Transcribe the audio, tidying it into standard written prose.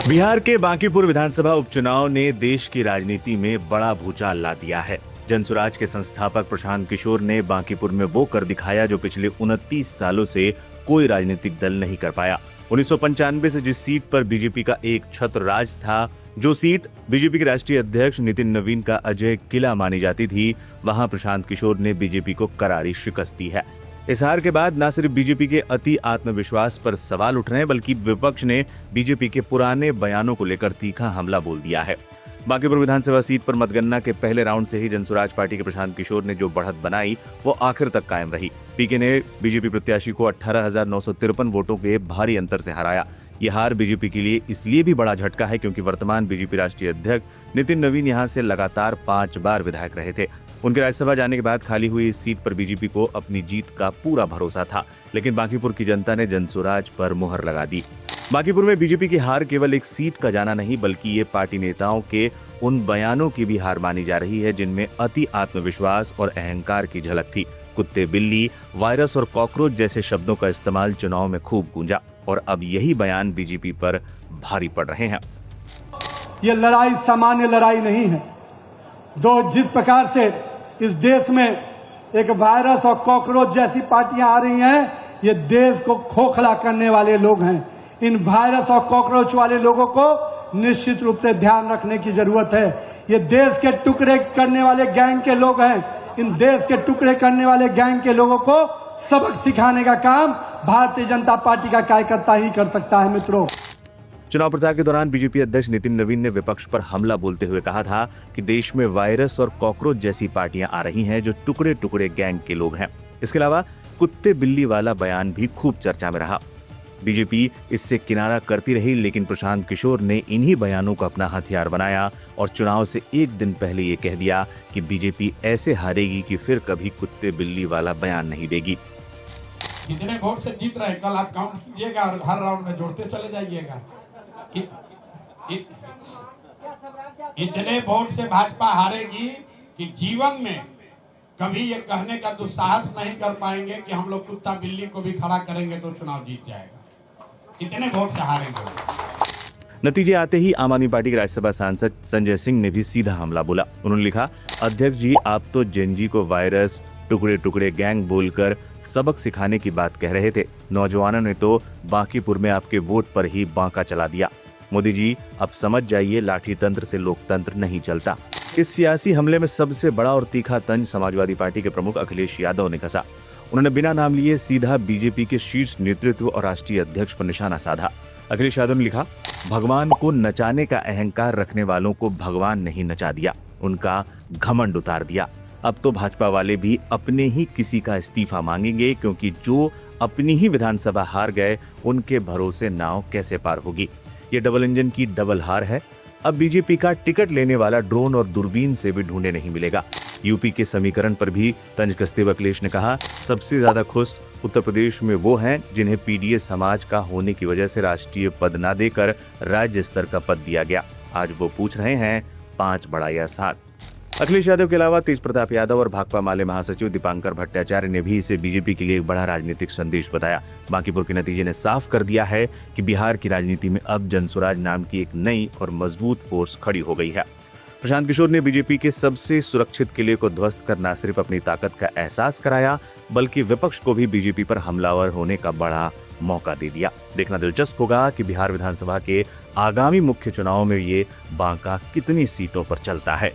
बिहार के बांकीपुर विधानसभा उपचुनाव ने देश की राजनीति में बड़ा भूचाल ला दिया है। जनसुराज के संस्थापक प्रशांत किशोर ने बांकीपुर में वो कर दिखाया जो पिछले 29 सालों से कोई राजनीतिक दल नहीं कर पाया। 1995 से जिस सीट पर बीजेपी का एक छत्र राज था, जो सीट बीजेपी के राष्ट्रीय अध्यक्ष नितिन नवीन का अजय किला मानी जाती थी, वहां प्रशांत किशोर ने बीजेपी को करारी शिकस्त दी है। इस हार के बाद न सिर्फ बीजेपी के अति आत्मविश्वास पर सवाल उठ रहे हैं, बल्कि विपक्ष ने बीजेपी के पुराने बयानों को लेकर तीखा हमला बोल दिया है। बांकीपुर विधानसभा सीट पर मतगणना के पहले राउंड से ही जनसुराज पार्टी के प्रशांत किशोर ने जो बढ़त बनाई, वो आखिर तक कायम रही। पीके ने बीजेपी प्रत्याशी को 18,953 वोटों के भारी अंतर से हराया। यह हार बीजेपी के लिए इसलिए भी बड़ा झटका है क्योंकि वर्तमान बीजेपी राष्ट्रीय अध्यक्ष नितिन नवीन यहां से लगातार 5 बार विधायक रहे थे। उनके राज्यसभा जाने के बाद खाली हुई इस सीट पर बीजेपी को अपनी जीत का पूरा भरोसा था, लेकिन बांकीपुर की जनता ने जनसुराज पर मुहर लगा दी। बांकीपुर में बीजेपी की हार केवल एक सीट का जाना नहीं, बल्कि ये पार्टी नेताओं के उन बयानों की भी हार मानी जा रही है जिनमें अति आत्मविश्वास और अहंकार की झलक थी। कुत्ते, बिल्ली, वायरस और कॉकरोच जैसे शब्दों का इस्तेमाल चुनाव में खूब गूंजा और अब यही बयान बीजेपी पर भारी पड़ रहे हैं। ये लड़ाई सामान्य लड़ाई नहीं है। जिस प्रकार से इस देश में एक वायरस और कॉकरोच जैसी पार्टियां आ रही हैं, ये देश को खोखला करने वाले लोग हैं। इन वायरस और कॉकरोच वाले लोगों को निश्चित रूप से ध्यान रखने की जरूरत है। ये देश के टुकड़े करने वाले गैंग के लोग हैं। इन देश के टुकड़े करने वाले गैंग के लोगों को सबक सिखाने का काम भारतीय जनता पार्टी का कार्यकर्ता ही कर सकता है। मित्रों, चुनाव प्रचार के दौरान बीजेपी अध्यक्ष नितिन नवीन ने विपक्ष पर हमला बोलते हुए कहा था कि देश में वायरस और कॉकरोच जैसी पार्टियां आ रही हैं जो टुकड़े टुकड़े गैंग के लोग हैं। इसके अलावा कुत्ते बिल्ली वाला बयान भी खूब चर्चा में रहा। बीजेपी इससे किनारा करती रही, लेकिन प्रशांत किशोर ने इन्हीं बयानों को अपना हथियार बनाया और चुनाव से एक दिन पहले ये कह दिया कि बीजेपी ऐसे हारेगी कि फिर कभी कुत्ते बिल्ली वाला बयान नहीं देगी। कितने वोट से जीत रहे कल आप काउंट कीजिएगा और हर राउंड में जोड़ते चले जाइएगा। इतने वोट से भाजपा हारेगी कि जीवन में कभी ये कहने का दुस्साहस नहीं कर पाएंगे कि हम लोग कुत्ता बिल्ली को भी खड़ा करेंगे तो चुनाव जीत जाएगा। इतने वोट से हारेंगे। नतीजे आते ही आम आदमी पार्टी के राज्यसभा सांसद संजय सिंह ने भी सीधा हमला बोला। उन्होंने लिखा, अध्यक्ष जी, आप तो जेनजी को वायरस, टुकड़े टुकड़े गैंग बोलकर सबक सिखाने की बात कह रहे थे। नौजवानों ने तो बांकीपुर में आपके वोट पर ही बांका चला दिया। मोदी जी, अब समझ जाइए, लाठी तंत्र से लोकतंत्र नहीं चलता। इस सियासी हमले में सबसे बड़ा और तीखा तंज समाजवादी पार्टी के प्रमुख अखिलेश यादव ने कसा। उन्होंने बिना नाम लिए सीधा बीजेपी के शीर्ष नेतृत्व और राष्ट्रीय अध्यक्ष पर निशाना साधा। अखिलेश यादव ने लिखा, भगवान को नचाने का अहंकार रखने वालों को भगवान नहीं नचा दिया, उनका घमंड उतार दिया। अब तो भाजपा वाले भी अपने ही किसी का इस्तीफा मांगेंगे, क्योंकि जो अपनी ही विधानसभा हार गए, उनके भरोसे नाव कैसे पार होगी। ये डबल इंजन की डबल हार है। अब बीजेपी का टिकट लेने वाला ड्रोन और दूरबीन से भी ढूंढे नहीं मिलेगा। यूपी के समीकरण पर भी तंज कसते हुए अखिलेश ने कहा, सबसे ज्यादा खुश उत्तर प्रदेश में वो हैं जिन्हें पीडीए समाज का होने की वजह से राष्ट्रीय पद न देकर राज्य स्तर का पद दिया गया। आज वो पूछ रहे हैं 5 बड़ा या 7। अखिलेश यादव के अलावा तेज प्रताप यादव और भाकपा माले महासचिव दीपांकर भट्टाचार्य ने भी इसे बीजेपी के लिए एक बड़ा राजनीतिक संदेश बताया। बांकीपुर के नतीजे ने साफ कर दिया है कि बिहार की राजनीति में अब जनसुराज नाम की एक नई और मजबूत फोर्स खड़ी हो गई है। प्रशांत किशोर ने बीजेपी के सबसे सुरक्षित किले को ध्वस्त कर न सिर्फ अपनी ताकत का एहसास कराया, बल्कि विपक्ष को भी बीजेपी पर हमलावर होने का बड़ा मौका दे दिया। देखना दिलचस्प होगा कि बिहार विधानसभा के आगामी मुख्य चुनाव में ये बांका कितनी सीटों पर चलता है।